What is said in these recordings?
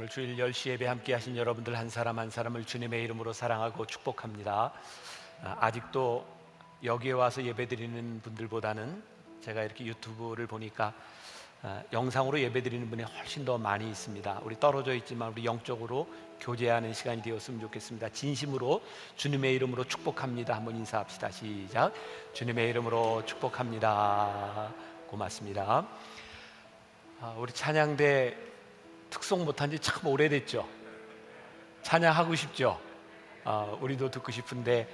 오늘 주일 10시 예배 함께 하신 여러분들 한 사람 한 사람을 주님의 이름으로 사랑하고 축복합니다. 아직도 여기에 와서 예배드리는 분들보다는 제가 이렇게 유튜브를 보니까 영상으로 예배드리는 분이 훨씬 더 많이 있습니다. 우리 떨어져 있지만 우리 영적으로 교제하는 시간이 되었으면 좋겠습니다. 진심으로 주님의 이름으로 축복합니다. 한번 인사합시다. 시작. 주님의 이름으로 축복합니다. 고맙습니다. 우리 찬양대 특송 못한 지 참 오래됐죠. 찬양하고 싶죠. 우리도 듣고 싶은데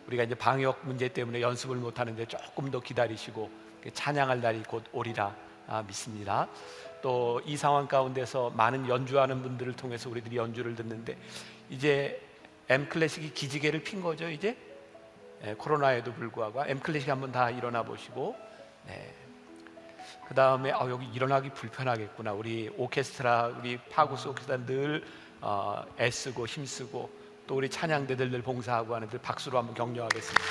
우리가 이제 방역 문제 때문에 연습을 못하는데 조금 더 기다리시고 찬양할 날이 곧 오리라 믿습니다. 또 이 상황 가운데서 많은 연주하는 분들을 통해서 우리들이 연주를 듣는데 이제 M클래식이 기지개를 핀 거죠. 이제 코로나에도 불구하고 M클래식 한번 다 일어나 보시고, 그 다음에 여기 일어나기 불편하겠구나. 우리 오케스트라, 우리 파고스 오케스트라 늘 애쓰고 힘쓰고 또 우리 찬양대들 늘 봉사하고 하는들 박수로 한번 격려하겠습니다.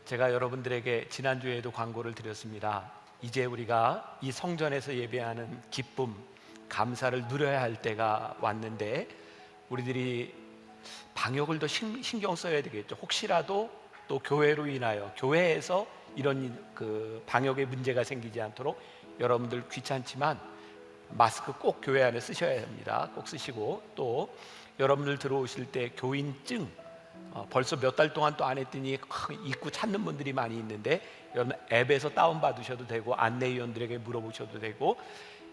제가 여러분들에게 지난주에도 광고를 드렸습니다. 이제 우리가 이 성전에서 예배하는 기쁨, 감사를 누려야 할 때가 왔는데 우리들이 방역을 더 신경 써야 되겠죠. 혹시라도 또 교회로 인하여 교회에서 이런 방역에 문제가 생기지 않도록 여러분들 귀찮지만 마스크 꼭 교회 안에 쓰셔야 합니다. 꼭 쓰시고 또 여러분들 들어오실 때 교인증 벌써 몇 달 동안 또 안 했더니 입구 찾는 분들이 많이 있는데 여러분 앱에서 다운받으셔도 되고 안내위원들에게 물어보셔도 되고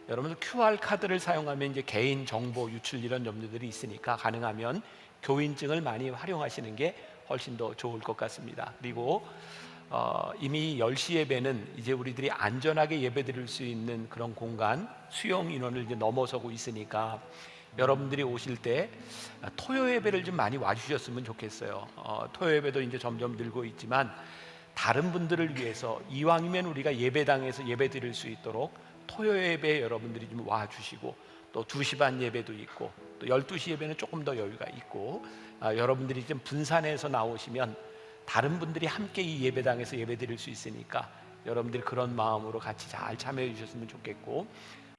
여러분들 QR카드를 사용하면 이제 개인 정보 유출 이런 염려들이 있으니까 가능하면 교인증을 많이 활용하시는 게 훨씬 더 좋을 것 같습니다. 그리고 이미 10시 예배는 이제 우리들이 안전하게 예배 드릴 수 있는 그런 공간 수용 인원을 이제 넘어서고 있으니까 여러분들이 오실 때 토요 예배를 좀 많이 와주셨으면 좋겠어요. 토요 예배도 이제 점점 늘고 있지만 다른 분들을 위해서 이왕이면 우리가 예배당에서 예배 드릴 수 있도록 토요 예배에 여러분들이 좀 와주시고 또 2시 반 예배도 있고 또 12시 예배는 조금 더 여유가 있고 여러분들이 좀 분산해서 나오시면 다른 분들이 함께 이 예배당에서 예배 드릴 수 있으니까 여러분들이 그런 마음으로 같이 잘 참여해 주셨으면 좋겠고,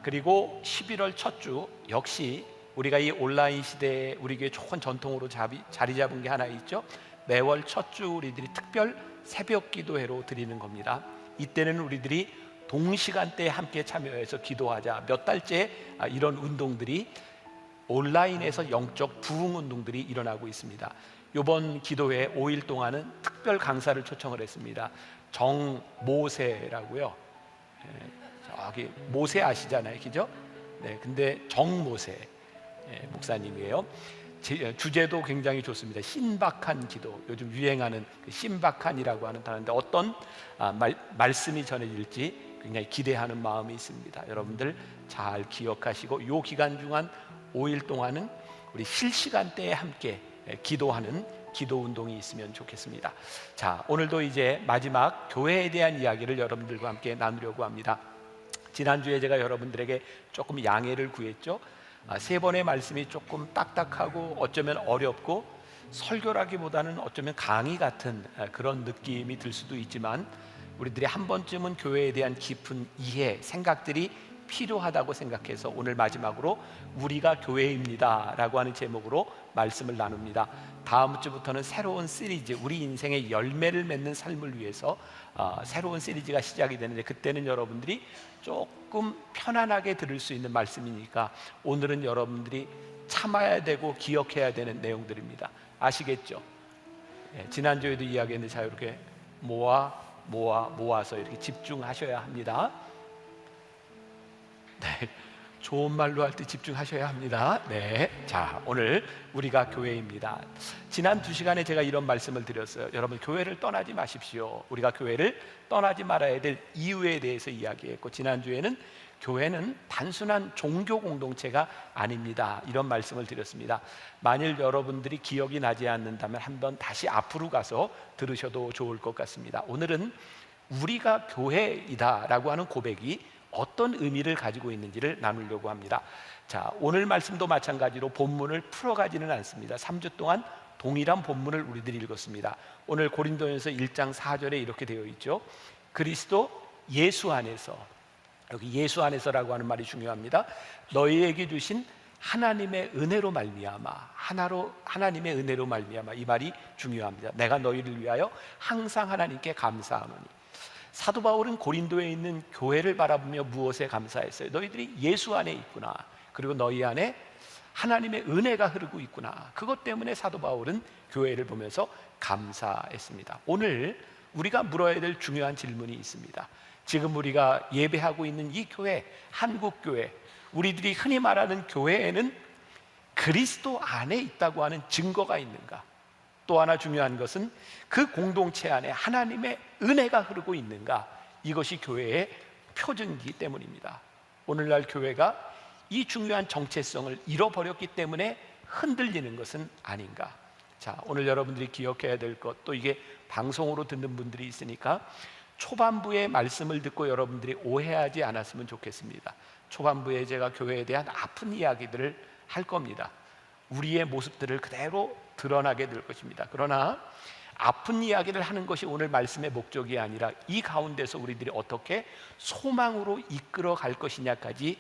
그리고 11월 첫 주 역시 우리가 이 온라인 시대에 우리 교회 좋은 전통으로 자리 잡은 게 하나 있죠. 매월 첫 주 우리들이 특별 새벽 기도회로 드리는 겁니다. 이때는 우리들이 동시간대에 함께 참여해서 기도하자. 몇 달째 이런 운동들이 온라인에서 영적 부흥 운동들이 일어나고 있습니다. 이번 기도회 5일 동안은 특별 강사를 초청을 했습니다. 정모세라고요. 저기 모세 아시잖아요, 그죠? 근데 정모세 목사님이에요. 주제도 굉장히 좋습니다. 신박한 기도. 요즘 유행하는 신박한이라고 하는 단어인데 어떤 말씀이 전해질지 굉장히 기대하는 마음이 있습니다. 여러분들 잘 기억하시고 이 기간 중한 5일 동안은 우리 실시간대에 함께 기도하는 기도 운동이 있으면 좋겠습니다. 자, 오늘도 이제 마지막 교회에 대한 이야기를 여러분들과 함께 나누려고 합니다. 지난주에 제가 여러분들에게 조금 양해를 구했죠. 3번의 말씀이 조금 딱딱하고 어쩌면 어렵고 설교라기보다는 어쩌면 강의 같은 그런 느낌이 들 수도 있지만 우리들이 한 번쯤은 교회에 대한 깊은 이해, 생각들이 필요하다고 생각해서 오늘 마지막으로 우리가 교회입니다 라고 하는 제목으로 말씀을 나눕니다. 다음 주부터는 새로운 시리즈, 우리 인생의 열매를 맺는 삶을 위해서 새로운 시리즈가 시작이 되는데 그때는 여러분들이 조금 편안하게 들을 수 있는 말씀이니까 오늘은 여러분들이 참아야 되고 기억해야 되는 내용들입니다. 아시겠죠? 지난주에도 이야기했는데 자유롭게 모아서 이렇게 집중하셔야 합니다. 좋은 말로 할 때 집중하셔야 합니다. 자, 오늘 우리가 교회입니다. 지난 2시간에 제가 이런 말씀을 드렸어요. 여러분 교회를 떠나지 마십시오. 우리가 교회를 떠나지 말아야 될 이유에 대해서 이야기했고 지난주에는 교회는 단순한 종교 공동체가 아닙니다. 이런 말씀을 드렸습니다. 만일 여러분들이 기억이 나지 않는다면 한번 다시 앞으로 가서 들으셔도 좋을 것 같습니다. 오늘은 우리가 교회이다 라고 하는 고백이 어떤 의미를 가지고 있는지를 나누려고 합니다. 자, 오늘 말씀도 마찬가지로 본문을 풀어가지는 않습니다. 3주 동안 동일한 본문을 우리들이 읽었습니다. 오늘 고린도전서 1장 4절에 이렇게 되어 있죠. 그리스도 예수 안에서, 여기 예수 안에서라고 하는 말이 중요합니다. 너희에게 주신 하나님의 은혜로 말미암아, 하나님의 은혜로 말미암아, 이 말이 중요합니다. 내가 너희를 위하여 항상 하나님께 감사하노니. 사도 바울은 고린도에 있는 교회를 바라보며 무엇에 감사했어요? 너희들이 예수 안에 있구나, 그리고 너희 안에 하나님의 은혜가 흐르고 있구나. 그것 때문에 사도 바울은 교회를 보면서 감사했습니다. 오늘 우리가 물어야 될 중요한 질문이 있습니다. 지금 우리가 예배하고 있는 이 교회, 한국교회, 우리들이 흔히 말하는 교회에는 그리스도 안에 있다고 하는 증거가 있는가? 또 하나 중요한 것은 그 공동체 안에 하나님의 은혜가 흐르고 있는가? 이것이 교회의 표준이기 때문입니다. 오늘날 교회가 이 중요한 정체성을 잃어버렸기 때문에 흔들리는 것은 아닌가? 자, 오늘 여러분들이 기억해야 될 것, 또 이게 방송으로 듣는 분들이 있으니까 초반부의 말씀을 듣고 여러분들이 오해하지 않았으면 좋겠습니다. 초반부에 제가 교회에 대한 아픈 이야기들을 할 겁니다. 우리의 모습들을 그대로 드러나게 될 것입니다. 그러나 아픈 이야기를 하는 것이 오늘 말씀의 목적이 아니라 이 가운데서 우리들이 어떻게 소망으로 이끌어 갈 것이냐까지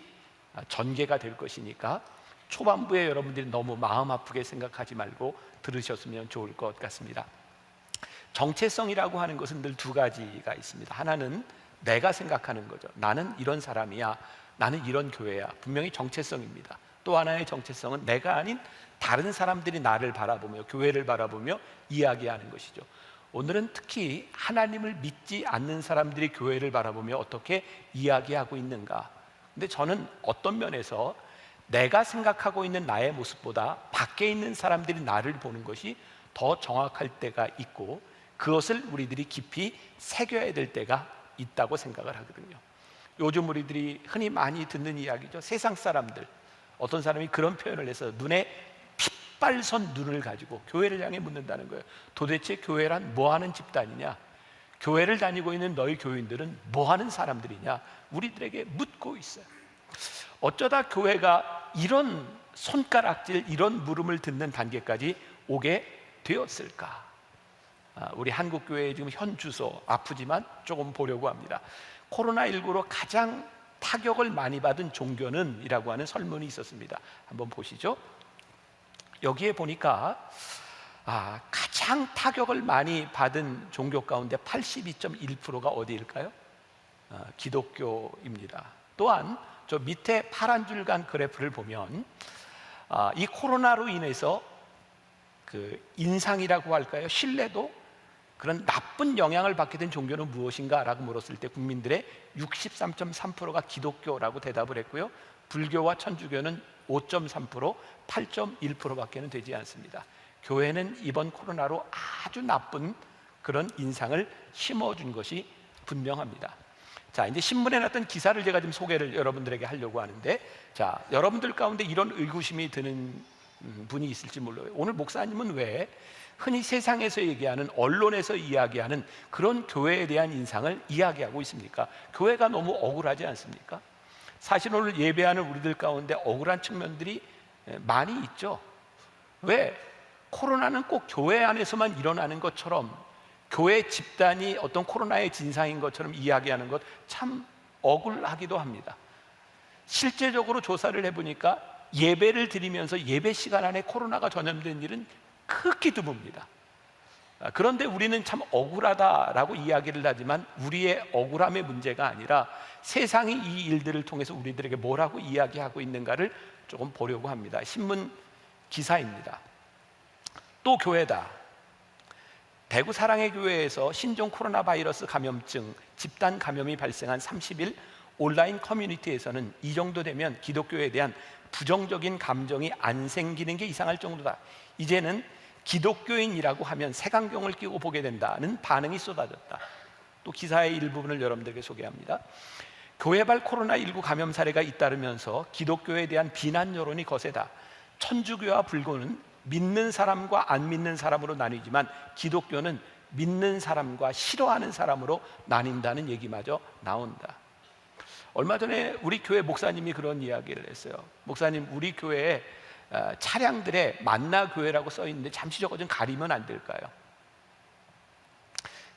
전개가 될 것이니까 초반부에 여러분들이 너무 마음 아프게 생각하지 말고 들으셨으면 좋을 것 같습니다. 정체성이라고 하는 것은 늘 두 가지가 있습니다. 하나는 내가 생각하는 거죠. 나는 이런 사람이야, 나는 이런 교회야. 분명히 정체성입니다. 또 하나의 정체성은 내가 아닌 다른 사람들이 나를 바라보며, 교회를 바라보며 이야기하는 것이죠. 오늘은 특히 하나님을 믿지 않는 사람들이 교회를 바라보며 어떻게 이야기하고 있는가. 근데 저는 어떤 면에서 내가 생각하고 있는 나의 모습보다 밖에 있는 사람들이 나를 보는 것이 더 정확할 때가 있고, 그것을 우리들이 깊이 새겨야 될 때가 있다고 생각을 하거든요. 요즘 우리들이 흔히 많이 듣는 이야기죠. 세상 사람들, 어떤 사람이 그런 표현을 해서 눈에 핏발선 눈을 가지고 교회를 향해 묻는다는 거예요. 도대체 교회란 뭐하는 집단이냐? 교회를 다니고 있는 너희 교인들은 뭐하는 사람들이냐? 우리들에게 묻고 있어요. 어쩌다 교회가 이런 손가락질, 이런 물음을 듣는 단계까지 오게 되었을까? 우리 한국교회의 지금 현 주소, 아프지만 조금 보려고 합니다. 코로나19로 가장 타격을 많이 받은 종교는? 이라고 하는 설문이 있었습니다. 한번 보시죠. 여기에 보니까 가장 타격을 많이 받은 종교 가운데 82.1%가 어디일까요? 기독교입니다. 또한 저 밑에 파란 줄간 그래프를 보면 이 코로나로 인해서 그 인상이라고 할까요? 신뢰도, 그런 나쁜 영향을 받게 된 종교는 무엇인가? 라고 물었을 때 국민들의 63.3%가 기독교라고 대답을 했고요, 불교와 천주교는 5.3%, 8.1%밖에는 되지 않습니다. 교회는 이번 코로나로 아주 나쁜 그런 인상을 심어준 것이 분명합니다. 자, 이제 신문에 났던 기사를 제가 지금 소개를 여러분들에게 하려고 하는데, 자, 여러분들 가운데 이런 의구심이 드는 분이 있을지 몰라요. 오늘 목사님은 왜 흔히 세상에서 얘기하는, 언론에서 이야기하는 그런 교회에 대한 인상을 이야기하고 있습니까? 교회가 너무 억울하지 않습니까? 사실 오늘 예배하는 우리들 가운데 억울한 측면들이 많이 있죠. 왜? 코로나는 꼭 교회 안에서만 일어나는 것처럼, 교회 집단이 어떤 코로나의 진상인 것처럼 이야기하는 것 참 억울하기도 합니다. 실제적으로 조사를 해보니까 예배를 드리면서 예배 시간 안에 코로나가 전염된 일은 극히 드뭅니다. 그런데 우리는 참 억울하다라고 이야기를 하지만 우리의 억울함의 문제가 아니라 세상이 이 일들을 통해서 우리들에게 뭐라고 이야기하고 있는가를 조금 보려고 합니다. 신문 기사입니다. 또 교회다. 대구 사랑의 교회에서 신종 코로나 바이러스 감염증 집단 감염이 발생한 30일 온라인 커뮤니티에서는 이 정도 되면 기독교에 대한 부정적인 감정이 안 생기는 게 이상할 정도다. 이제는 기독교인이라고 하면 색안경을 끼고 보게 된다는 반응이 쏟아졌다. 또 기사의 일부분을 여러분들에게 소개합니다. 교회발 코로나19 감염 사례가 잇따르면서 기독교에 대한 비난 여론이 거세다. 천주교와 불교는 믿는 사람과 안 믿는 사람으로 나뉘지만 기독교는 믿는 사람과 싫어하는 사람으로 나뉜다는 얘기마저 나온다. 얼마 전에 우리 교회 목사님이 그런 이야기를 했어요. 목사님, 우리 교회에 차량들에 만나 교회라고 써 있는데 잠시 저거 좀 가리면 안 될까요?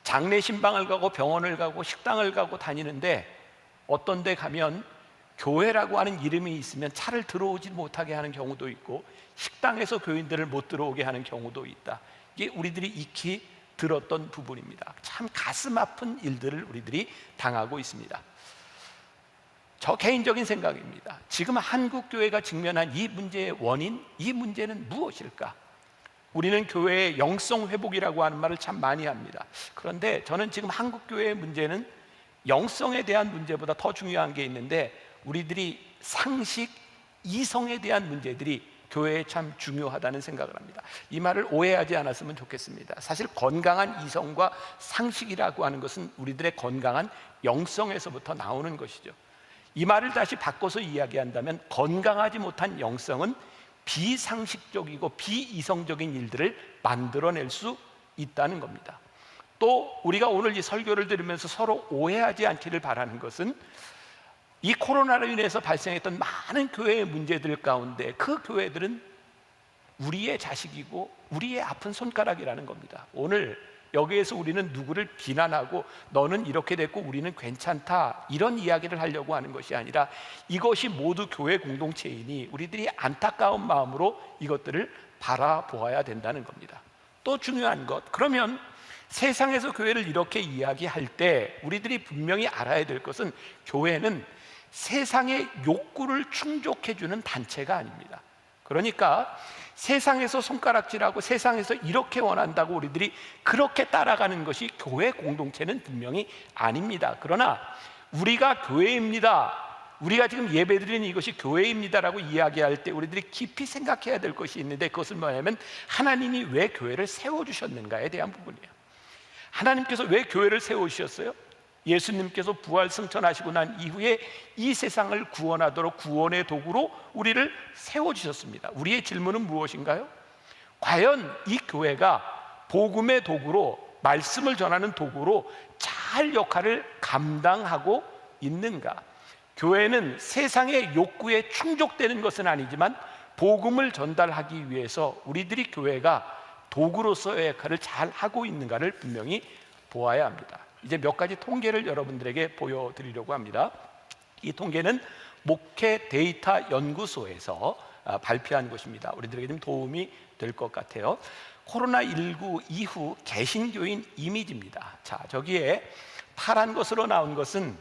장례 신방을 가고 병원을 가고 식당을 가고 다니는데 어떤 데 가면 교회라고 하는 이름이 있으면 차를 들어오지 못하게 하는 경우도 있고 식당에서 교인들을 못 들어오게 하는 경우도 있다. 이게 우리들이 익히 들었던 부분입니다. 참 가슴 아픈 일들을 우리들이 당하고 있습니다. 저 개인적인 생각입니다. 지금 한국 교회가 직면한 이 문제의 원인, 이 문제는 무엇일까? 우리는 교회의 영성 회복이라고 하는 말을 참 많이 합니다. 그런데 저는 지금 한국 교회의 문제는 영성에 대한 문제보다 더 중요한 게 있는데, 우리들이 상식, 이성에 대한 문제들이 교회에 참 중요하다는 생각을 합니다. 이 말을 오해하지 않았으면 좋겠습니다. 사실 건강한 이성과 상식이라고 하는 것은 우리들의 건강한 영성에서부터 나오는 것이죠. 이 말을 다시 바꿔서 이야기한다면 건강하지 못한 영성은 비상식적이고 비이성적인 일들을 만들어낼 수 있다는 겁니다. 또 우리가 오늘 이 설교를 들으면서 서로 오해하지 않기를 바라는 것은 이 코로나로 인해서 발생했던 많은 교회의 문제들 가운데 그 교회들은 우리의 자식이고 우리의 아픈 손가락이라는 겁니다. 오늘 여기에서 우리는 누구를 비난하고 너는 이렇게 됐고 우리는 괜찮다 이런 이야기를 하려고 하는 것이 아니라 이것이 모두 교회 공동체이니 우리들이 안타까운 마음으로 이것들을 바라보아야 된다는 겁니다. 또 중요한 것, 그러면 세상에서 교회를 이렇게 이야기할 때 우리들이 분명히 알아야 될 것은 교회는 세상의 욕구를 충족해주는 단체가 아닙니다. 그러니까 세상에서 손가락질하고 세상에서 이렇게 원한다고 우리들이 그렇게 따라가는 것이 교회 공동체는 분명히 아닙니다. 그러나 우리가 교회입니다, 우리가 지금 예배드리는 이것이 교회입니다라고 이야기할 때 우리들이 깊이 생각해야 될 것이 있는데, 그것은 뭐냐면 하나님이 왜 교회를 세워주셨는가에 대한 부분이에요. 하나님께서 왜 교회를 세우셨어요? 예수님께서 부활 승천하시고 난 이후에 이 세상을 구원하도록 구원의 도구로 우리를 세워주셨습니다. 우리의 질문은 무엇인가요? 과연 이 교회가 복음의 도구로, 말씀을 전하는 도구로 잘 역할을 감당하고 있는가? 교회는 세상의 욕구에 충족되는 것은 아니지만 복음을 전달하기 위해서 우리들이 교회가 도구로서의 역할을 잘 하고 있는가를 분명히 보아야 합니다. 이제 몇 가지 통계를 여러분들에게 보여드리려고 합니다. 이 통계는 목회 데이터 연구소에서 발표한 것입니다. 우리들에게 좀 도움이 될 것 같아요. 코로나19 이후 개신교인 이미지입니다. 자, 저기에 파란 것으로 나온 것은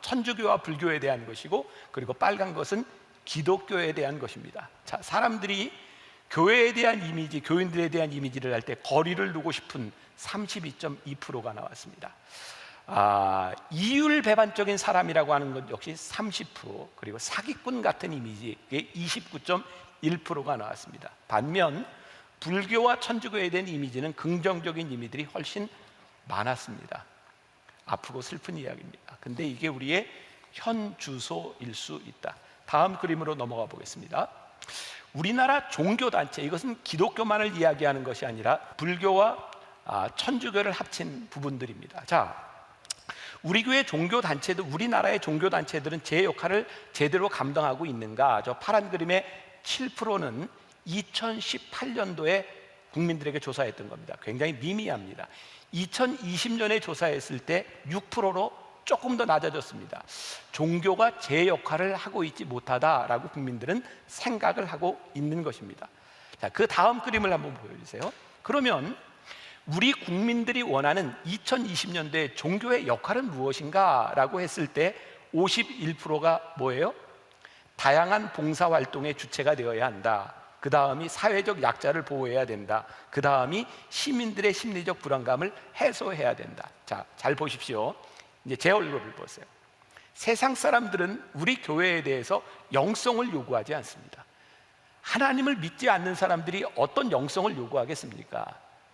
천주교와 불교에 대한 것이고, 그리고 빨간 것은 기독교에 대한 것입니다. 자, 사람들이 교회에 대한 이미지, 교인들에 대한 이미지를 할 때 거리를 두고 싶은 32.2%가 나왔습니다. 이율배반적인 사람이라고 하는 것 역시 30%, 그리고 사기꾼 같은 이미지에 29.1%가 나왔습니다. 반면 불교와 천주교에 대한 이미지는 긍정적인 이미지들이 훨씬 많았습니다. 아프고 슬픈 이야기입니다. 근데 이게 우리의 현 주소일 수 있다. 다음 그림으로 넘어가 보겠습니다. 우리나라 종교단체, 이것은 기독교만을 이야기하는 것이 아니라 불교와 천주교를 합친 부분들입니다. 자, 우리 교회 종교단체들, 우리나라의 종교단체들은 제 역할을 제대로 감당하고 있는가? 저 파란 그림의 7%는 2018년도에 국민들에게 조사했던 겁니다. 굉장히 미미합니다. 2020년에 조사했을 때 6%로 조금 더 낮아졌습니다. 종교가 제 역할을 하고 있지 못하다라고 국민들은 생각을 하고 있는 것입니다. 자, 그 다음 그림을 한번 보여주세요. 그러면 우리 국민들이 원하는 2020년도에 종교의 역할은 무엇인가? 라고 했을 때 51%가 뭐예요? 다양한 봉사활동의 주체가 되어야 한다. 그 다음이 사회적 약자를 보호해야 된다. 그 다음이 시민들의 심리적 불안감을 해소해야 된다. 자, 잘 보십시오. 이제 제 얼굴을 보세요. 세상 사람들은 우리 교회에 대해서 영성을 요구하지 않습니다. 하나님을 믿지 않는 사람들이 어떤 영성을 요구하겠습니까?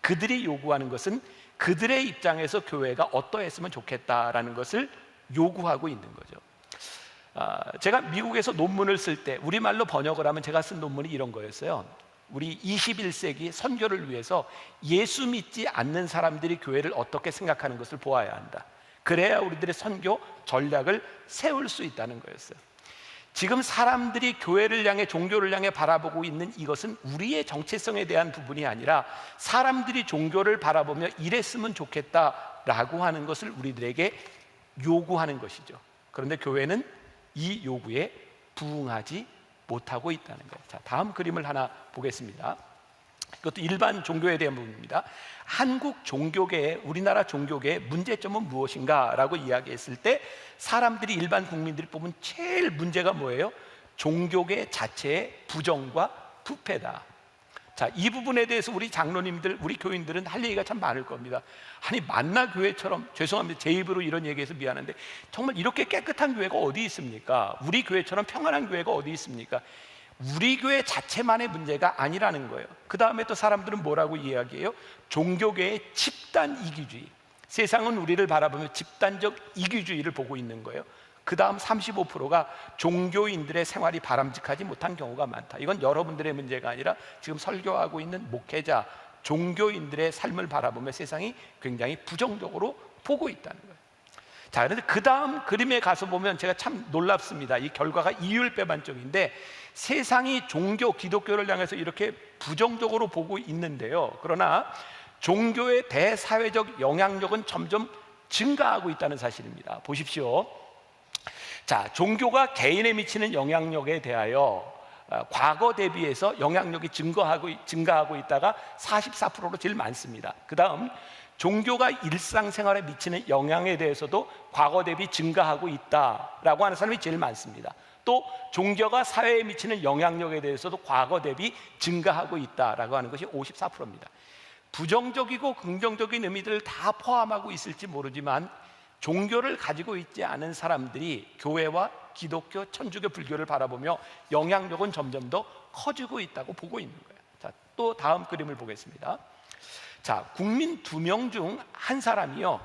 그들이 요구하는 것은 그들의 입장에서 교회가 어떠했으면 좋겠다라는 것을 요구하고 있는 거죠. 제가 미국에서 논문을 쓸 때 우리말로 번역을 하면 제가 쓴 논문이 이런 거였어요. 우리 21세기 선교를 위해서 예수 믿지 않는 사람들이 교회를 어떻게 생각하는 것을 보아야 한다. 그래야 우리들의 선교 전략을 세울 수 있다는 거였어요. 지금 사람들이 교회를 향해, 종교를 향해 바라보고 있는 이것은 우리의 정체성에 대한 부분이 아니라 사람들이 종교를 바라보며 이랬으면 좋겠다라고 하는 것을 우리들에게 요구하는 것이죠. 그런데 교회는 이 요구에 부응하지 못하고 있다는 거예요. 자, 다음 그림을 하나 보겠습니다. 이것도 일반 종교에 대한 부분입니다. 한국 종교계의, 우리나라 종교계의 문제점은 무엇인가 라고 이야기했을 때 사람들이, 일반 국민들이 뽑은 제일 문제가 뭐예요? 종교계 자체의 부정과 부패다. 자, 이 부분에 대해서 우리 장로님들, 우리 교인들은 할 얘기가 참 많을 겁니다. 아니, 만나 교회처럼, 죄송합니다, 제 입으로 이런 얘기해서 미안한데 정말 이렇게 깨끗한 교회가 어디 있습니까? 우리 교회처럼 평안한 교회가 어디 있습니까? 우리 교회 자체만의 문제가 아니라는 거예요. 그 다음에 또 사람들은 뭐라고 이야기해요? 종교계의 집단 이기주의. 세상은 우리를 바라보며 집단적 이기주의를 보고 있는 거예요. 그 다음 35%가 종교인들의 생활이 바람직하지 못한 경우가 많다. 이건 여러분들의 문제가 아니라 지금 설교하고 있는 목회자, 종교인들의 삶을 바라보며 세상이 굉장히 부정적으로 보고 있다는 거예요. 자, 그런데 그 다음 그림에 가서 보면 제가 참 놀랍습니다. 이 결과가 이율배반적인데 세상이 종교, 기독교를 향해서 이렇게 부정적으로 보고 있는데요, 그러나 종교의 대사회적 영향력은 점점 증가하고 있다는 사실입니다. 보십시오. 자, 종교가 개인에 미치는 영향력에 대하여 과거 대비해서 영향력이 증가하고 있다가 44%로 제일 많습니다. 그 다음 종교가 일상생활에 미치는 영향에 대해서도 과거 대비 증가하고 있다라고 하는 사람이 제일 많습니다. 또 종교가 사회에 미치는 영향력에 대해서도 과거 대비 증가하고 있다라고 하는 것이 54%입니다. 부정적이고 긍정적인 의미들을 다 포함하고 있을지 모르지만 종교를 가지고 있지 않은 사람들이 교회와 기독교, 천주교, 불교를 바라보며 영향력은 점점 더 커지고 있다고 보고 있는 거예요. 자, 또 다음 그림을 보겠습니다. 자, 국민 2명 중 한 사람이요,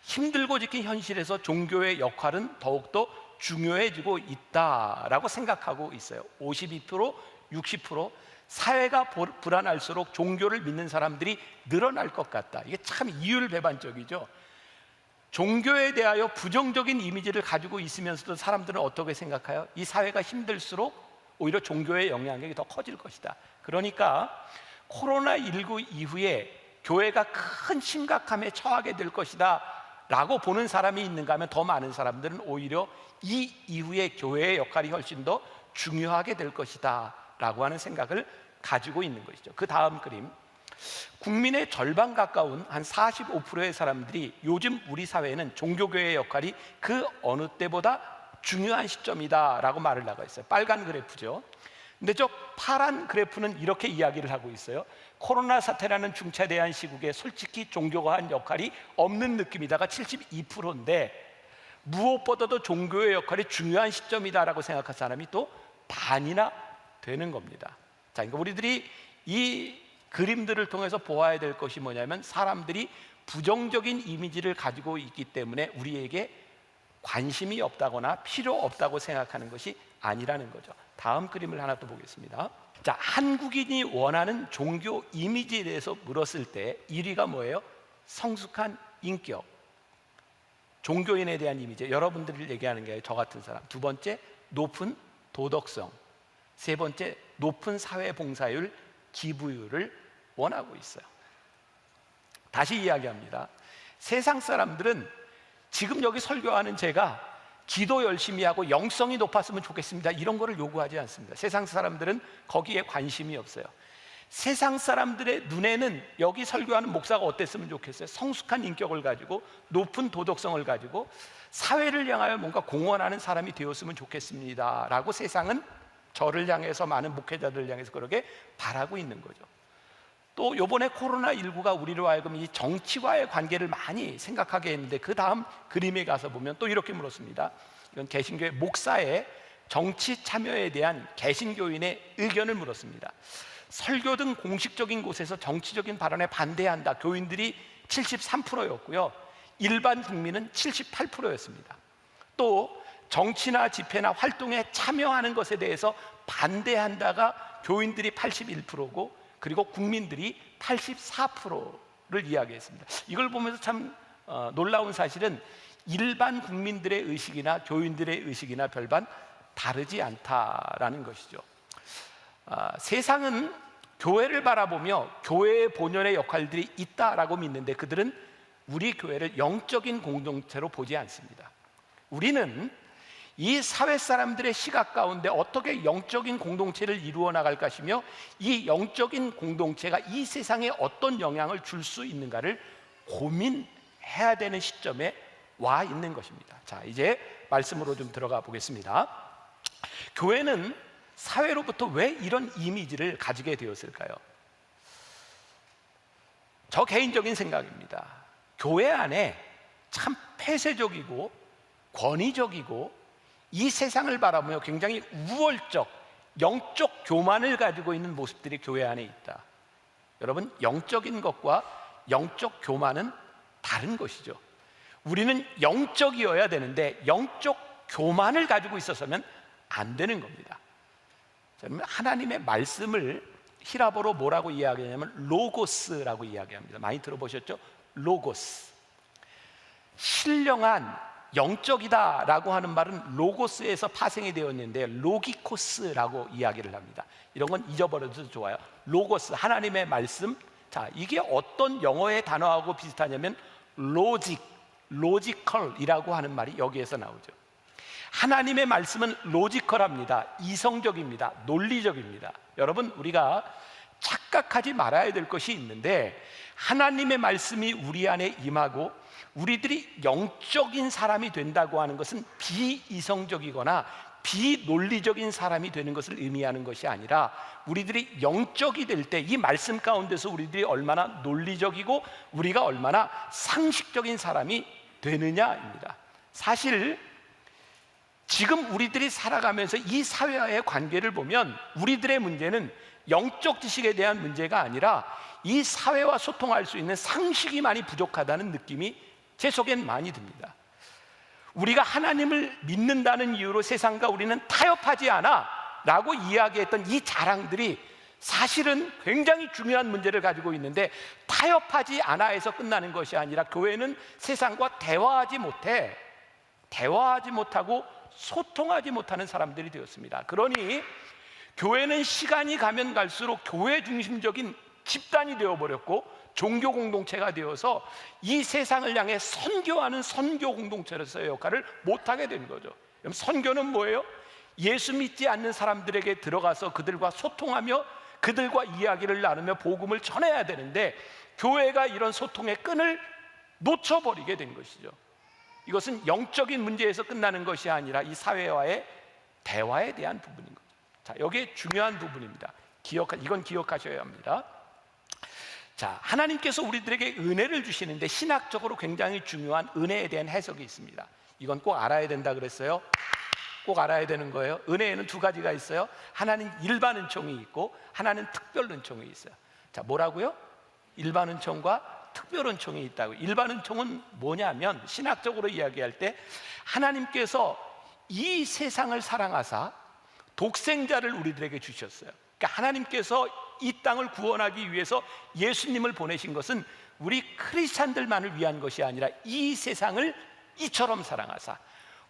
힘들고 지킨 현실에서 종교의 역할은 더욱더 중요해지고 있다라고 생각하고 있어요. 52%, 60%. 사회가 불안할수록 종교를 믿는 사람들이 늘어날 것 같다. 이게 참 이율배반적이죠. 종교에 대하여 부정적인 이미지를 가지고 있으면서도 사람들은 어떻게 생각해요? 이 사회가 힘들수록 오히려 종교의 영향력이 더 커질 것이다. 그러니까 코로나19 이후에 교회가 큰 심각함에 처하게 될 것이다 라고 보는 사람이 있는가 하면 더 많은 사람들은 오히려 이 이후에 교회의 역할이 훨씬 더 중요하게 될 것이다 라고 하는 생각을 가지고 있는 것이죠. 그 다음 그림, 국민의 절반 가까운 한 45%의 사람들이 요즘 우리 사회에는 종교교회의 역할이 그 어느 때보다 중요한 시점이다 라고 말을 하고 있어요. 빨간 그래프죠. 근데 저 파란 그래프는 이렇게 이야기를 하고 있어요. 코로나 사태라는 중차대한 시국에 솔직히 종교가 한 역할이 없는 느낌이다가 72%인데 무엇보다도 종교의 역할이 중요한 시점이다라고 생각한 사람이 또 반이나 되는 겁니다. 자, 그러니까 우리들이 이 그림들을 통해서 보아야 될 것이 뭐냐면 사람들이 부정적인 이미지를 가지고 있기 때문에 우리에게 관심이 없다거나 필요 없다고 생각하는 것이 아니라는 거죠. 다음 그림을 하나 또 보겠습니다. 자, 한국인이 원하는 종교 이미지에 대해서 물었을 때 1위가 뭐예요? 성숙한 인격, 종교인에 대한 이미지, 여러분들이 얘기하는 게 저 같은 사람. 두 번째, 높은 도덕성. 세 번째, 높은 사회봉사율, 기부율을 원하고 있어요. 다시 이야기합니다. 세상 사람들은 지금 여기 설교하는 제가 기도 열심히 하고 영성이 높았으면 좋겠습니다, 이런 거를 요구하지 않습니다. 세상 사람들은 거기에 관심이 없어요. 세상 사람들의 눈에는 여기 설교하는 목사가 어땠으면 좋겠어요? 성숙한 인격을 가지고 높은 도덕성을 가지고 사회를 향하여 뭔가 공헌하는 사람이 되었으면 좋겠습니다 라고 세상은 저를 향해서, 많은 목회자들을 향해서 그렇게 바라고 있는 거죠. 또 이번에 코로나19가 우리로 하여금 이 정치와의 관계를 많이 생각하게 했는데 그 다음 그림에 가서 보면 또 이렇게 물었습니다. 이건 개신교의 목사의 정치 참여에 대한 개신교인의 의견을 물었습니다. 설교 등 공식적인 곳에서 정치적인 발언에 반대한다, 교인들이 73%였고요 일반 국민은 78%였습니다 또 정치나 집회나 활동에 참여하는 것에 대해서 반대한다가 교인들이 81%고 그리고 국민들이 84%를 이야기했습니다. 이걸 보면서 참 놀라운 사실은 일반 국민들의 의식이나 교인들의 의식이나 별반 다르지 않다라는 것이죠. 세상은 교회를 바라보며 교회의 본연의 역할들이 있다라고 믿는데 그들은 우리 교회를 영적인 공동체로 보지 않습니다. 우리는 이 사회 사람들의 시각 가운데 어떻게 영적인 공동체를 이루어 나갈 것이며 이 영적인 공동체가 이 세상에 어떤 영향을 줄 수 있는가를 고민해야 되는 시점에 와 있는 것입니다. 자, 이제 말씀으로 좀 들어가 보겠습니다. 교회는 사회로부터 왜 이런 이미지를 가지게 되었을까요? 저 개인적인 생각입니다. 교회 안에 참 폐쇄적이고 권위적이고 이 세상을 바라보며 굉장히 우월적 영적 교만을 가지고 있는 모습들이 교회 안에 있다. 여러분, 영적인 것과 영적 교만은 다른 것이죠. 우리는 영적이어야 되는데 영적 교만을 가지고 있어서는 안 되는 겁니다. 하나님의 말씀을 히라보로 뭐라고 이야기하냐면 로고스라고 이야기합니다. 많이 들어보셨죠? 로고스. 신령한 영적이다라고 하는 말은 로고스에서 파생이 되었는데 로기코스라고 이야기를 합니다. 이런 건 잊어버려도 좋아요. 로고스, 하나님의 말씀. 자, 이게 어떤 영어의 단어하고 비슷하냐면 로지컬이라고 하는 말이 여기에서 나오죠. 하나님의 말씀은 로지컬합니다. 이성적입니다. 논리적입니다. 여러분, 우리가 착각하지 말아야 될 것이 있는데 하나님의 말씀이 우리 안에 임하고 우리들이 영적인 사람이 된다고 하는 것은 비이성적이거나 비논리적인 사람이 되는 것을 의미하는 것이 아니라 우리들이 영적이 될 때 이 말씀 가운데서 우리들이 얼마나 논리적이고 우리가 얼마나 상식적인 사람이 되느냐입니다. 사실 지금 우리들이 살아가면서 이 사회와의 관계를 보면 우리들의 문제는 영적 지식에 대한 문제가 아니라 이 사회와 소통할 수 있는 상식이 많이 부족하다는 느낌이 제 속엔 많이 듭니다. 우리가 하나님을 믿는다는 이유로 세상과 우리는 타협하지 않아 라고 이야기했던 이 자랑들이 사실은 굉장히 중요한 문제를 가지고 있는데 타협하지 않아에서 끝나는 것이 아니라 교회는 세상과 대화하지 못하고 소통하지 못하는 사람들이 되었습니다. 그러니 교회는 시간이 가면 갈수록 교회 중심적인 집단이 되어버렸고 종교 공동체가 되어서 이 세상을 향해 선교하는 선교 공동체로서의 역할을 못하게 된 거죠. 그럼 선교는 뭐예요? 예수 믿지 않는 사람들에게 들어가서 그들과 소통하며 그들과 이야기를 나누며 복음을 전해야 되는데 교회가 이런 소통의 끈을 놓쳐버리게 된 것이죠. 이것은 영적인 문제에서 끝나는 것이 아니라 이 사회와의 대화에 대한 부분인 거죠. 자, 여기에 중요한 부분입니다. 이건 기억하셔야 합니다. 자, 하나님께서 우리들에게 은혜를 주시는데 신학적으로 굉장히 중요한 은혜에 대한 해석이 있습니다. 이건 꼭 알아야 된다 그랬어요. 꼭 알아야 되는 거예요. 은혜에는 두 가지가 있어요. 하나는 일반 은총이 있고 하나는 특별 은총이 있어요. 자, 뭐라고요? 일반 은총과 특별 은총이 있다고. 일반 은총은 뭐냐면 신학적으로 이야기할 때 하나님께서 이 세상을 사랑하사 독생자를 우리들에게 주셨어요. 그러니까 하나님께서 이 땅을 구원하기 위해서 예수님을 보내신 것은 우리 크리스찬들만을 위한 것이 아니라 이 세상을 이처럼 사랑하사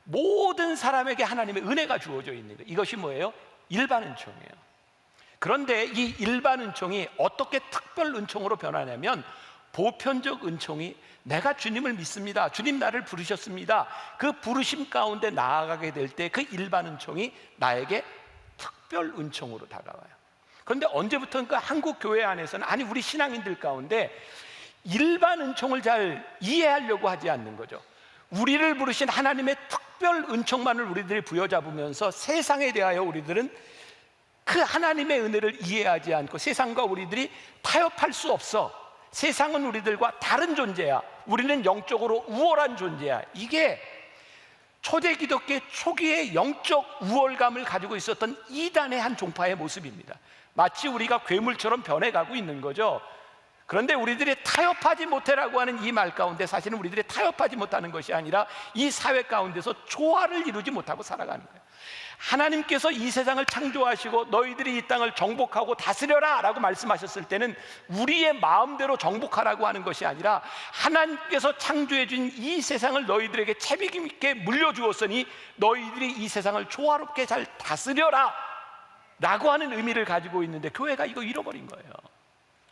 모든 사람에게 하나님의 은혜가 주어져 있는 거예요. 이것이 뭐예요? 일반 은총이에요. 그런데 이 일반 은총이 어떻게 특별 은총으로 변하냐면 보편적 은총이 내가 주님을 믿습니다. 주님 나를 부르셨습니다. 그 부르심 가운데 나아가게 될 때 그 일반 은총이 나에게 특별 은총으로 다가와요. 그런데 언제부턴가 한국 교회 안에서는 아니 우리 신앙인들 가운데 일반 은총을 잘 이해하려고 하지 않는 거죠. 우리를 부르신 하나님의 특별 은총만을 우리들이 부여잡으면서 세상에 대하여 우리들은 그 하나님의 은혜를 이해하지 않고 세상과 우리들이 타협할 수 없어. 세상은 우리들과 다른 존재야. 우리는 영적으로 우월한 존재야. 이게 초대 기독교 초기의 영적 우월감을 가지고 있었던 이단의 한 종파의 모습입니다. 마치 우리가 괴물처럼 변해가고 있는 거죠. 그런데 우리들이 타협하지 못해라고 하는 이 말 가운데 사실은 우리들이 타협하지 못하는 것이 아니라 이 사회 가운데서 조화를 이루지 못하고 살아가는 거예요. 하나님께서 이 세상을 창조하시고 너희들이 이 땅을 정복하고 다스려라 라고 말씀하셨을 때는 우리의 마음대로 정복하라고 하는 것이 아니라 하나님께서 창조해 준 이 세상을 너희들에게 책임 있게 물려주었으니 너희들이 이 세상을 조화롭게 잘 다스려라 라고 하는 의미를 가지고 있는데 교회가 이거 잃어버린 거예요.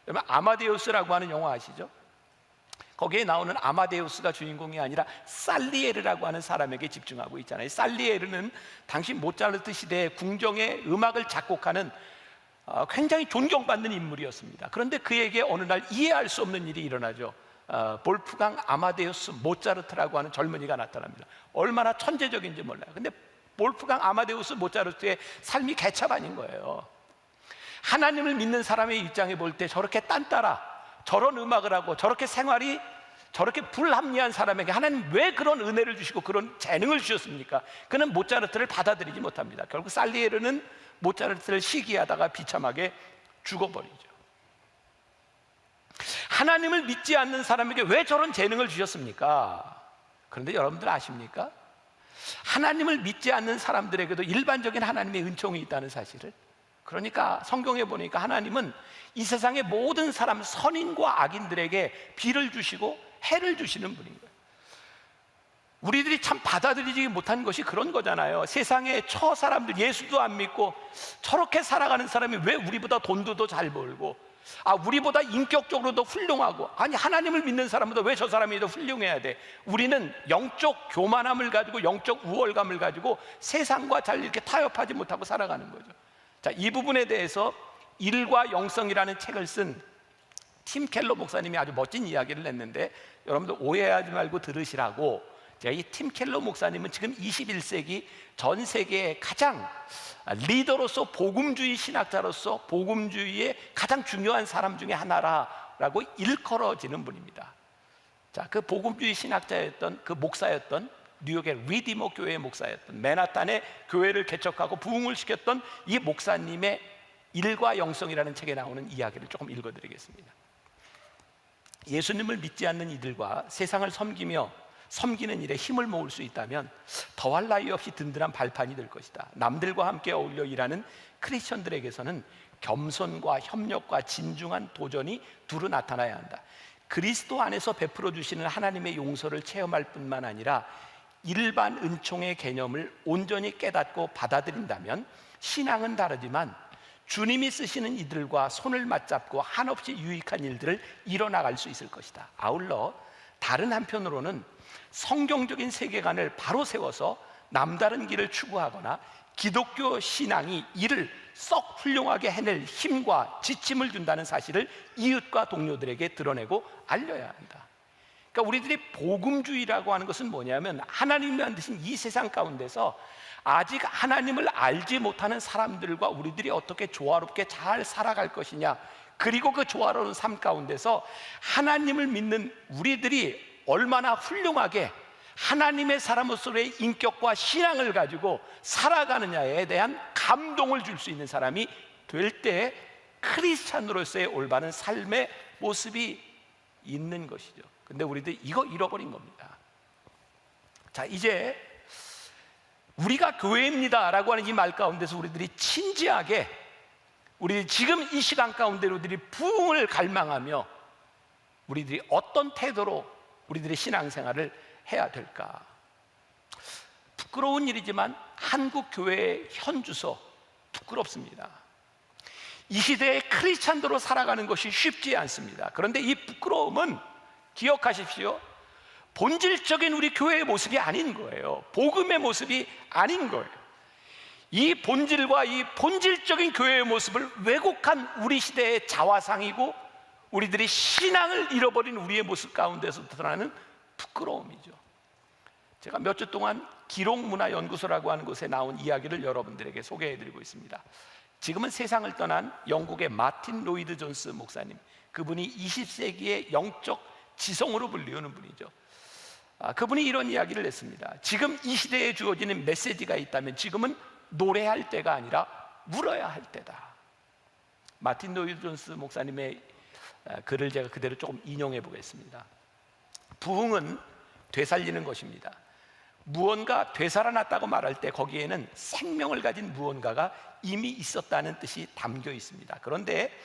여러분, 아마데우스라고 하는 영화 아시죠? 거기에 나오는 아마데우스가 주인공이 아니라 살리에르라고 하는 사람에게 집중하고 있잖아요. 살리에르는 당시 모차르트 시대에 궁정의 음악을 작곡하는 굉장히 존경받는 인물이었습니다. 그런데 그에게 어느 날 이해할 수 없는 일이 일어나죠. 볼프강 아마데우스 모차르트라고 하는 젊은이가 나타납니다. 얼마나 천재적인지 몰라요. 근데 볼프강 아마데우스 모차르트의 삶이 개차반인 거예요. 하나님을 믿는 사람의 입장에 볼 때 저렇게 딴따라 저런 음악을 하고 저렇게 생활이 저렇게 불합리한 사람에게 하나님 왜 그런 은혜를 주시고 그런 재능을 주셨습니까? 그는 모차르트를 받아들이지 못합니다. 결국 살리에르는 모차르트를 시기하다가 비참하게 죽어버리죠. 하나님을 믿지 않는 사람에게 왜 저런 재능을 주셨습니까? 그런데 여러분들 아십니까? 하나님을 믿지 않는 사람들에게도 일반적인 하나님의 은총이 있다는 사실을. 그러니까 성경에 보니까 하나님은 이 세상의 모든 사람, 선인과 악인들에게 비를 주시고 해를 주시는 분인 거예요. 우리들이 참 받아들이지 못한 것이 그런 거잖아요. 세상에 처 사람들, 예수도 안 믿고 저렇게 살아가는 사람이 왜 우리보다 돈도 더 잘 벌고 우리보다 인격적으로 더 훌륭하고, 아니 하나님을 믿는 사람보다 왜 저 사람이 더 훌륭해야 돼? 우리는 영적 교만함을 가지고 영적 우월감을 가지고 세상과 잘 이렇게 타협하지 못하고 살아가는 거죠. 자, 이 부분에 대해서 일과 영성이라는 책을 쓴 팀 켈러 목사님이 아주 멋진 이야기를 냈는데 여러분들 오해하지 말고 들으시라고. 제가 이 팀 켈러 목사님은 지금 21세기 전 세계의 가장 리더로서 복음주의 신학자로서 복음주의의 가장 중요한 사람 중에 하나라고 일컬어지는 분입니다. 자, 그 복음주의 신학자였던 그 목사였던 뉴욕의 리디머 교회의 목사였던 맨하탄의 교회를 개척하고 부흥을 시켰던 이 목사님의 일과 영성이라는 책에 나오는 이야기를 조금 읽어드리겠습니다. 예수님을 믿지 않는 이들과 세상을 섬기는 일에 힘을 모을 수 있다면 더할 나위 없이 든든한 발판이 될 것이다. 남들과 함께 어울려 일하는 크리스천들에게서는 겸손과 협력과 진중한 도전이 두루 나타나야 한다. 그리스도 안에서 베풀어 주시는 하나님의 용서를 체험할 뿐만 아니라 일반 은총의 개념을 온전히 깨닫고 받아들인다면 신앙은 다르지만 주님이 쓰시는 이들과 손을 맞잡고 한없이 유익한 일들을 이뤄나갈 수 있을 것이다. 아울러 다른 한편으로는 성경적인 세계관을 바로 세워서 남다른 길을 추구하거나 기독교 신앙이 이를 썩 훌륭하게 해낼 힘과 지침을 준다는 사실을 이웃과 동료들에게 드러내고 알려야 한다. 그러니까 우리들이 복음주의라고 하는 것은 뭐냐면 하나님이 만드신 이 세상 가운데서 아직 하나님을 알지 못하는 사람들과 우리들이 어떻게 조화롭게 잘 살아갈 것이냐, 그리고 그 조화로운 삶 가운데서 하나님을 믿는 우리들이 얼마나 훌륭하게 하나님의 사람으로서의 인격과 신앙을 가지고 살아가느냐에 대한 감동을 줄 수 있는 사람이 될 때 크리스찬으로서의 올바른 삶의 모습이 있는 것이죠. 근데 우리들 이거 잃어버린 겁니다. 자, 이제 우리가 교회입니다 라고 하는 이 말 가운데서 우리들이 진지하게 우리 지금 이 시간 가운데 우리들이 부흥을 갈망하며 우리들이 어떤 태도로 우리들의 신앙생활을 해야 될까? 부끄러운 일이지만 한국 교회의 현주소 부끄럽습니다. 이 시대에 크리스찬도로 살아가는 것이 쉽지 않습니다. 그런데 이 부끄러움은 기억하십시오. 본질적인 우리 교회의 모습이 아닌 거예요. 복음의 모습이 아닌 거예요. 이 본질과 이 본질적인 교회의 모습을 왜곡한 우리 시대의 자화상이고 우리들이 신앙을 잃어버린 우리의 모습 가운데서 드러나는 부끄러움이죠. 제가 몇 주 동안 기록문화연구소라고 하는 곳에 나온 이야기를 여러분들에게 소개해드리고 있습니다. 지금은 세상을 떠난 영국의 마틴 로이드 존스 목사님, 그분이 20세기의 영적 지성으로 불리우는 분이죠. 그분이 이런 이야기를 했습니다. 지금 이 시대에 주어지는 메시지가 있다면 지금은 노래할 때가 아니라 물어야 할 때다. 마틴 로이드 존스 목사님의 글을 제가 그대로 조금 인용해 보겠습니다. 부흥은 되살리는 것입니다. 무언가 되살아났다고 말할 때 거기에는 생명을 가진 무언가가 이미 있었다는 뜻이 담겨 있습니다. 그런데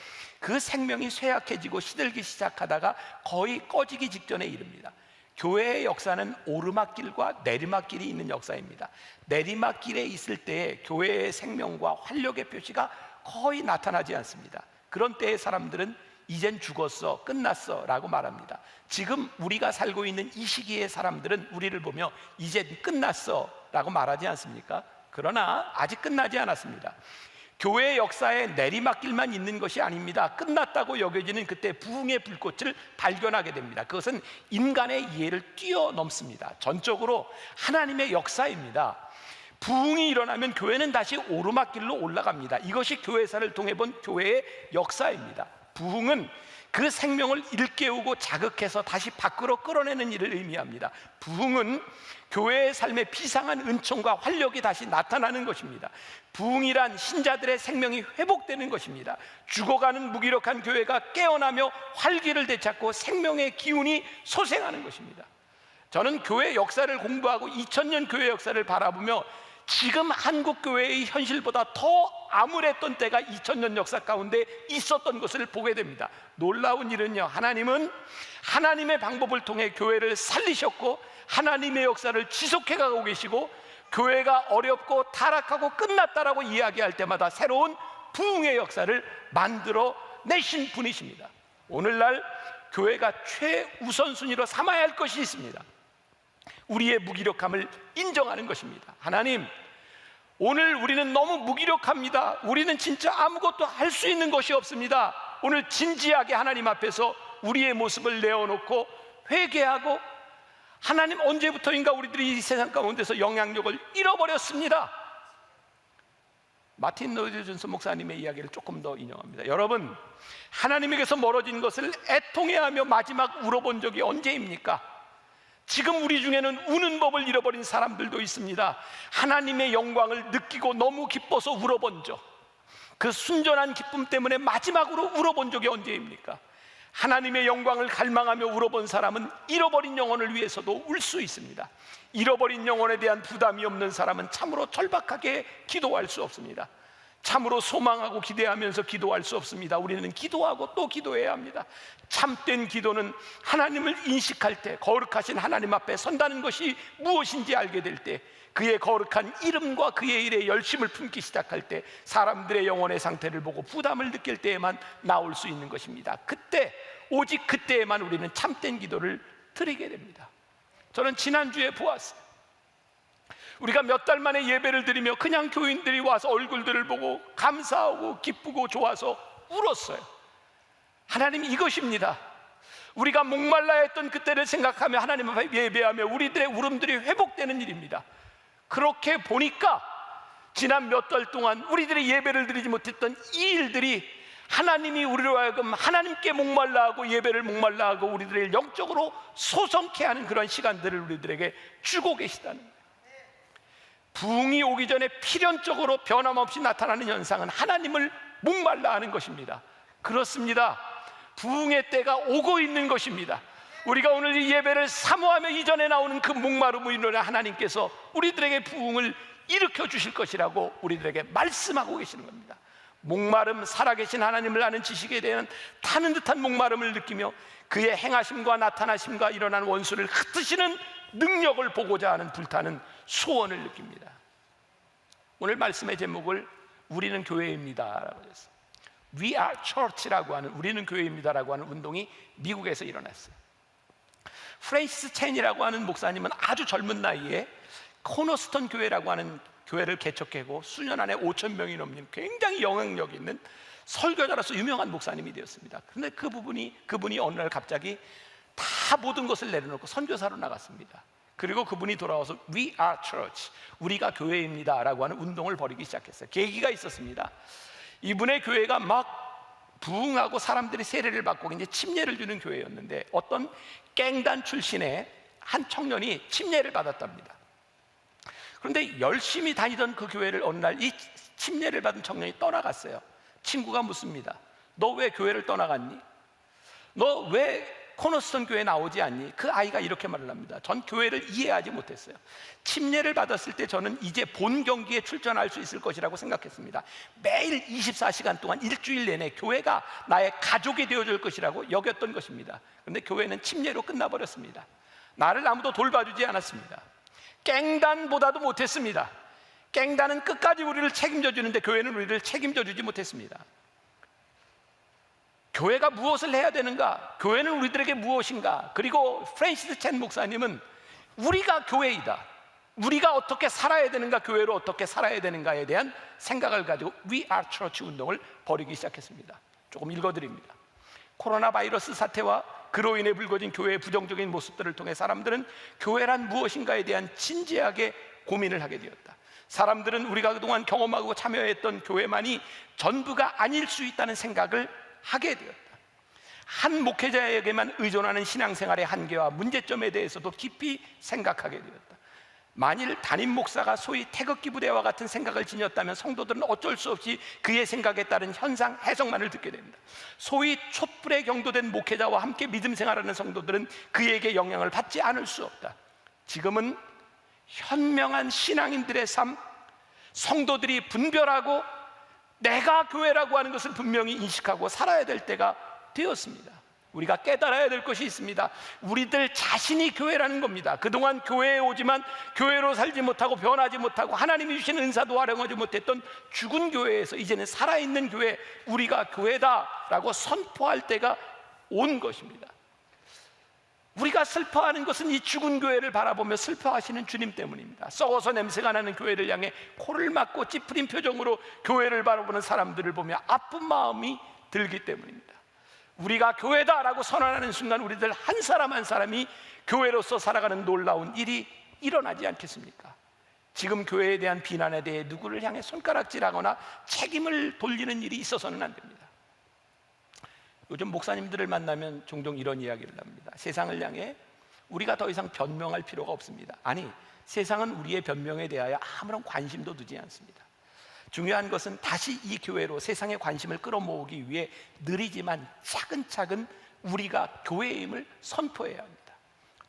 그 생명이 쇠약해지고 시들기 시작하다가 거의 꺼지기 직전에 이릅니다. 교회의 역사는 오르막길과 내리막길이 있는 역사입니다. 내리막길에 있을 때 교회의 생명과 활력의 표시가 거의 나타나지 않습니다. 그런 때의 사람들은 이젠 죽었어, 끝났어 라고 말합니다. 지금 우리가 살고 있는 이 시기의 사람들은 우리를 보며 이젠 끝났어 라고 말하지 않습니까? 그러나 아직 끝나지 않았습니다. 교회의 역사에 내리막길만 있는 것이 아닙니다. 끝났다고 여겨지는 그때 부흥의 불꽃을 발견하게 됩니다. 그것은 인간의 이해를 뛰어넘습니다. 전적으로 하나님의 역사입니다. 부흥이 일어나면 교회는 다시 오르막길로 올라갑니다. 이것이 교회사를 통해 본 교회의 역사입니다. 부흥은 그 생명을 일깨우고 자극해서 다시 밖으로 끌어내는 일을 의미합니다. 부흥은 교회의 삶에 비상한 은총과 활력이 다시 나타나는 것입니다. 부흥이란 신자들의 생명이 회복되는 것입니다. 죽어가는 무기력한 교회가 깨어나며 활기를 되찾고 생명의 기운이 솟아나는 것입니다. 저는 교회 역사를 공부하고 2000년 교회 역사를 바라보며 지금 한국 교회의 현실보다 더 암울했던 때가 2000년 역사 가운데 있었던 것을 보게 됩니다. 놀라운 일은요, 하나님은 하나님의 방법을 통해 교회를 살리셨고 하나님의 역사를 지속해 가고 계시고, 교회가 어렵고 타락하고 끝났다라고 이야기할 때마다 새로운 부흥의 역사를 만들어 내신 분이십니다. 오늘날 교회가 최우선순위로 삼아야 할 것이 있습니다. 우리의 무기력함을 인정하는 것입니다. 하나님, 오늘 우리는 너무 무기력합니다. 우리는 진짜 아무것도 할 수 있는 것이 없습니다. 오늘 진지하게 하나님 앞에서 우리의 모습을 내어놓고 회개하고, 하나님, 언제부터인가 우리들이 이 세상 가운데서 영향력을 잃어버렸습니다. 마틴 로이드 존슨 목사님의 이야기를 조금 더 인용합니다. 여러분, 하나님에게서 멀어진 것을 애통해하며 마지막 울어본 적이 언제입니까? 지금 우리 중에는 우는 법을 잃어버린 사람들도 있습니다. 하나님의 영광을 느끼고 너무 기뻐서 울어본 적, 그 순전한 기쁨 때문에 마지막으로 울어본 적이 언제입니까? 하나님의 영광을 갈망하며 울어본 사람은 잃어버린 영혼을 위해서도 울 수 있습니다. 잃어버린 영혼에 대한 부담이 없는 사람은 참으로 절박하게 기도할 수 없습니다. 참으로 소망하고 기대하면서 기도할 수 없습니다. 우리는 기도하고 또 기도해야 합니다. 참된 기도는 하나님을 인식할 때, 거룩하신 하나님 앞에 선다는 것이 무엇인지 알게 될 때, 그의 거룩한 이름과 그의 일에 열심을 품기 시작할 때, 사람들의 영혼의 상태를 보고 부담을 느낄 때에만 나올 수 있는 것입니다. 그때, 오직 그때에만 우리는 참된 기도를 드리게 됩니다. 저는 지난주에 보았어요. 우리가 몇 달 만에 예배를 드리며 그냥 교인들이 와서 얼굴들을 보고 감사하고 기쁘고 좋아서 울었어요. 하나님, 이것입니다. 우리가 목말라 했던 그때를 생각하며 하나님 앞에 예배하며 우리들의 울음들이 회복되는 일입니다. 그렇게 보니까 지난 몇 달 동안 우리들이 예배를 드리지 못했던 이 일들이 하나님이 우리로 하여금 하나님께 목말라 하고 예배를 목말라 하고 우리들을 영적으로 소성케 하는 그런 시간들을 우리들에게 주고 계시다는 거예요. 부흥이 오기 전에 필연적으로 변함없이 나타나는 현상은 하나님을 목말라 하는 것입니다. 그렇습니다. 부흥의 때가 오고 있는 것입니다. 우리가 오늘 이 예배를 사모하며 이전에 나오는 그 목마름으로 인해 하나님께서 우리들에게 부흥을 일으켜 주실 것이라고 우리들에게 말씀하고 계시는 겁니다. 목마름, 살아계신 하나님을 아는 지식에 대한 타는 듯한 목마름을 느끼며 그의 행하심과 나타나심과 일어나는 원수를 흩으시는 능력을 보고자 하는 불타는 소원을 느낍니다. 오늘 말씀의 제목을 우리는 교회입니다라고 했어요. We are church라고 하는, 우리는 교회입니다라고 하는 운동이 미국에서 일어났어요. 프레이스 첸이라고 하는 목사님은 아주 젊은 나이에 코너스턴 교회라고 하는 교회를 개척하고 수년 안에 5,000명이 넘는 굉장히 영향력 있는 설교자로서 유명한 목사님이 되었습니다. 그런데 그분이 어느 날 갑자기 다 모든 것을 내려놓고 선교사로 나갔습니다. 그리고 그분이 돌아와서 We are church, 우리가 교회입니다 라고 하는 운동을 벌이기 시작했어요. 계기가 있었습니다. 이분의 교회가 막 부흥하고 사람들이 세례를 받고 이제 침례를 주는 교회였는데, 어떤 갱단 출신의 한 청년이 침례를 받았답니다. 그런데 열심히 다니던 그 교회를 어느 날 이 침례를 받은 청년이 떠나갔어요. 친구가 묻습니다. 너 왜 교회를 떠나갔니? 너 왜 코너스톤 교회 나오지 않니? 그 아이가 이렇게 말을 합니다. 전 교회를 이해하지 못했어요. 침례를 받았을 때 저는 이제 본 경기에 출전할 수 있을 것이라고 생각했습니다. 매일 24시간 동안 일주일 내내 교회가 나의 가족이 되어줄 것이라고 여겼던 것입니다. 그런데 교회는 침례로 끝나버렸습니다. 나를 아무도 돌봐주지 않았습니다. 깽단보다도 못했습니다. 깽단은 끝까지 우리를 책임져 주는데 교회는 우리를 책임져 주지 못했습니다. 교회가 무엇을 해야 되는가? 교회는 우리들에게 무엇인가? 그리고 프랜시스 첸 목사님은 우리가 교회이다, 우리가 어떻게 살아야 되는가, 교회로 어떻게 살아야 되는가에 대한 생각을 가지고 We Are Church 운동을 벌이기 시작했습니다. 조금 읽어드립니다. 코로나 바이러스 사태와 그로 인해 불거진 교회의 부정적인 모습들을 통해 사람들은 교회란 무엇인가에 대한 진지하게 고민을 하게 되었다. 사람들은 우리가 그동안 경험하고 참여했던 교회만이 전부가 아닐 수 있다는 생각을 하게 되었다. 한 목회자에게만 의존하는 신앙생활의 한계와 문제점에 대해서도 깊이 생각하게 되었다. 만일 담임 목사가 소위 태극기 부대와 같은 생각을 지녔다면 성도들은 어쩔 수 없이 그의 생각에 따른 현상 해석만을 듣게 됩니다. 소위 촛불에 경도된 목회자와 함께 믿음 생활하는 성도들은 그에게 영향을 받지 않을 수 없다. 지금은 현명한 신앙인들의 삶, 성도들이 분별하고 내가 교회라고 하는 것을 분명히 인식하고 살아야 될 때가 되었습니다. 우리가 깨달아야 될 것이 있습니다. 우리들 자신이 교회라는 겁니다. 그동안 교회에 오지만 교회로 살지 못하고 변하지 못하고 하나님이 주신 은사도 활용하지 못했던 죽은 교회에서 이제는 살아있는 교회, 우리가 교회다라고 선포할 때가 온 것입니다. 우리가 슬퍼하는 것은 이 죽은 교회를 바라보며 슬퍼하시는 주님 때문입니다. 썩어서 냄새가 나는 교회를 향해 코를 막고 찌푸린 표정으로 교회를 바라보는 사람들을 보며 아픈 마음이 들기 때문입니다. 우리가 교회다라고 선언하는 순간 우리들 한 사람 한 사람이 교회로서 살아가는 놀라운 일이 일어나지 않겠습니까? 지금 교회에 대한 비난에 대해 누구를 향해 손가락질하거나 책임을 돌리는 일이 있어서는 안 됩니다. 요즘 목사님들을 만나면 종종 이런 이야기를 합니다. 세상을 향해 우리가 더 이상 변명할 필요가 없습니다. 아니, 세상은 우리의 변명에 대하여 아무런 관심도 두지 않습니다. 중요한 것은 다시 이 교회로 세상의 관심을 끌어모으기 위해 느리지만 차근차근 우리가 교회임을 선포해야 합니다.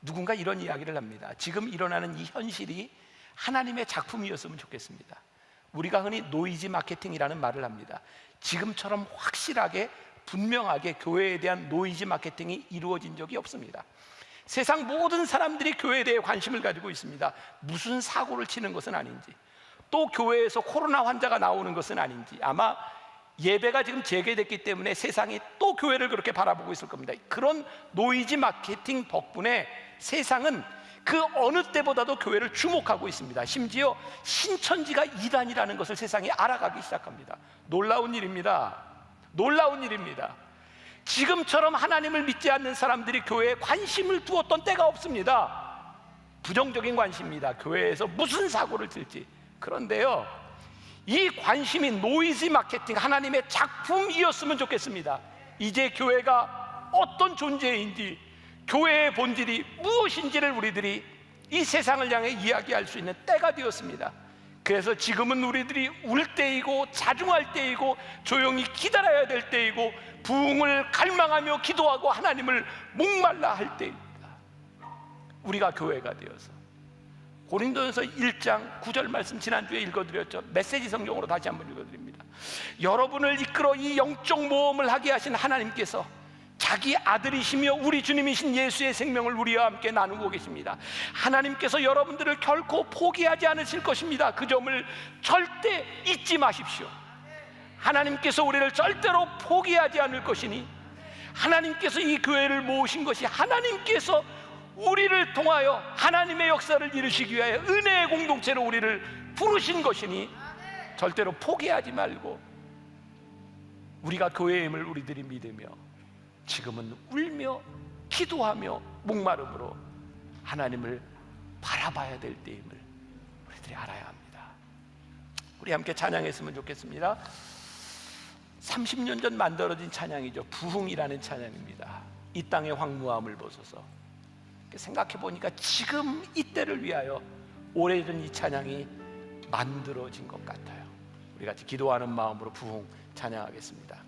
누군가 이런 이야기를 합니다. 지금 일어나는 이 현실이 하나님의 작품이었으면 좋겠습니다. 우리가 흔히 노이즈 마케팅이라는 말을 합니다. 지금처럼 확실하게 분명하게 교회에 대한 노이즈 마케팅이 이루어진 적이 없습니다. 세상 모든 사람들이 교회에 대해 관심을 가지고 있습니다. 무슨 사고를 치는 것은 아닌지, 또 교회에서 코로나 환자가 나오는 것은 아닌지, 아마 예배가 지금 재개됐기 때문에 세상이 또 교회를 그렇게 바라보고 있을 겁니다. 그런 노이즈 마케팅 덕분에 세상은 그 어느 때보다도 교회를 주목하고 있습니다. 심지어 신천지가 이단이라는 것을 세상이 알아가기 시작합니다. 놀라운 일입니다. 놀라운 일입니다. 지금처럼 하나님을 믿지 않는 사람들이 교회에 관심을 두었던 때가 없습니다. 부정적인 관심입니다. 교회에서 무슨 사고를 칠지. 그런데요, 이 관심이 노이즈 마케팅, 하나님의 작품이었으면 좋겠습니다. 이제 교회가 어떤 존재인지, 교회의 본질이 무엇인지를 우리들이 이 세상을 향해 이야기할 수 있는 때가 되었습니다. 그래서 지금은 우리들이 울 때이고 자중할 때이고 조용히 기다려야 될 때이고 부흥을 갈망하며 기도하고 하나님을 목말라 할 때입니다. 우리가 교회가 되어서 고린도전서 1장 9절 말씀 지난주에 읽어드렸죠. 메시지 성경으로 다시 한번 읽어드립니다. 여러분을 이끌어 이 영적 모험을 하게 하신 하나님께서 자기 아들이시며 우리 주님이신 예수의 생명을 우리와 함께 나누고 계십니다. 하나님께서 여러분들을 결코 포기하지 않으실 것입니다. 그 점을 절대 잊지 마십시오. 하나님께서 우리를 절대로 포기하지 않을 것이니, 하나님께서 이 교회를 모으신 것이 하나님께서 우리를 통하여 하나님의 역사를 이루시기 위하여 은혜의 공동체로 우리를 부르신 것이니 절대로 포기하지 말고 우리가 교회임을 우리들이 믿으며 지금은 울며 기도하며 목마름으로 하나님을 바라봐야 될 때임을 우리들이 알아야 합니다. 우리 함께 찬양했으면 좋겠습니다. 30년 전 만들어진 찬양이죠. 부흥이라는 찬양입니다. 이 땅의 황무함을 벗어서. 생각해 보니까 지금 이때를 위하여 오래전 이 찬양이 만들어진 것 같아요. 우리 같이 기도하는 마음으로 부흥 찬양하겠습니다.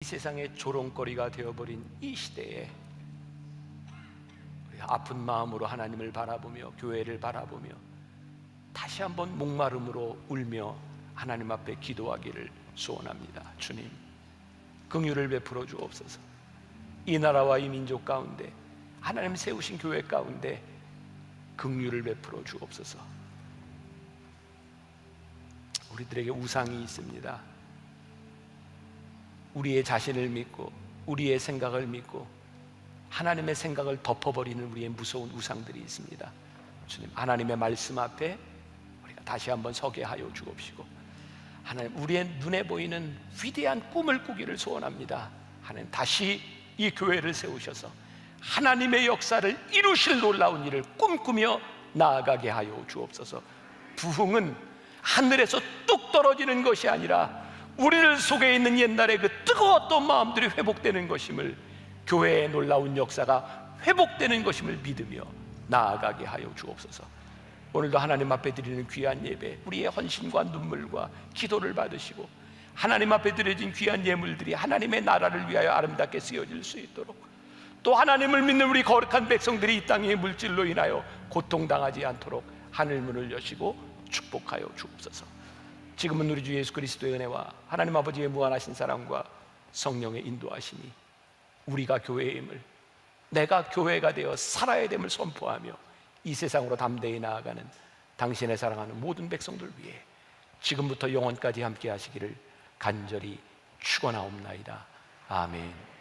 이 세상의 조롱거리가 되어버린 이 시대에 우리가 아픈 마음으로 하나님을 바라보며 교회를 바라보며 다시 한번 목마름으로 울며 하나님 앞에 기도하기를 소원합니다. 주님, 긍휼을 베풀어 주옵소서. 이 나라와 이 민족 가운데, 하나님 세우신 교회 가운데 긍휼을 베풀어 주옵소서. 우리들에게 우상이 있습니다. 우리의 자신을 믿고 우리의 생각을 믿고 하나님의 생각을 덮어버리는 우리의 무서운 우상들이 있습니다. 주님, 하나님의 말씀 앞에 우리가 다시 한번 서게 하여 주옵시고, 하나님, 우리의 눈에 보이는 위대한 꿈을 꾸기를 소원합니다. 하나님, 다시 이 교회를 세우셔서 하나님의 역사를 이루실 놀라운 일을 꿈꾸며 나아가게 하여 주옵소서. 부흥은 하늘에서 뚝 떨어지는 것이 아니라 우리들 속에 있는 옛날의 그 뜨거웠던 마음들이 회복되는 것임을, 교회의 놀라운 역사가 회복되는 것임을 믿으며 나아가게 하여 주옵소서. 오늘도 하나님 앞에 드리는 귀한 예배, 우리의 헌신과 눈물과 기도를 받으시고 하나님 앞에 드려진 귀한 예물들이 하나님의 나라를 위하여 아름답게 쓰여질 수 있도록, 또 하나님을 믿는 우리 거룩한 백성들이 이 땅의 물질로 인하여 고통당하지 않도록 하늘문을 여시고 축복하여 주옵소서. 지금은 우리 주 예수 그리스도의 은혜와 하나님 아버지의 무한하신 사랑과 성령의 인도하심이 우리가 교회임을, 내가 교회가 되어 살아야 됨을 선포하며 이 세상으로 담대히 나아가는 당신의 사랑하는 모든 백성들 위해 지금부터 영원까지 함께 하시기를 간절히 축원하옵나이다. 아멘.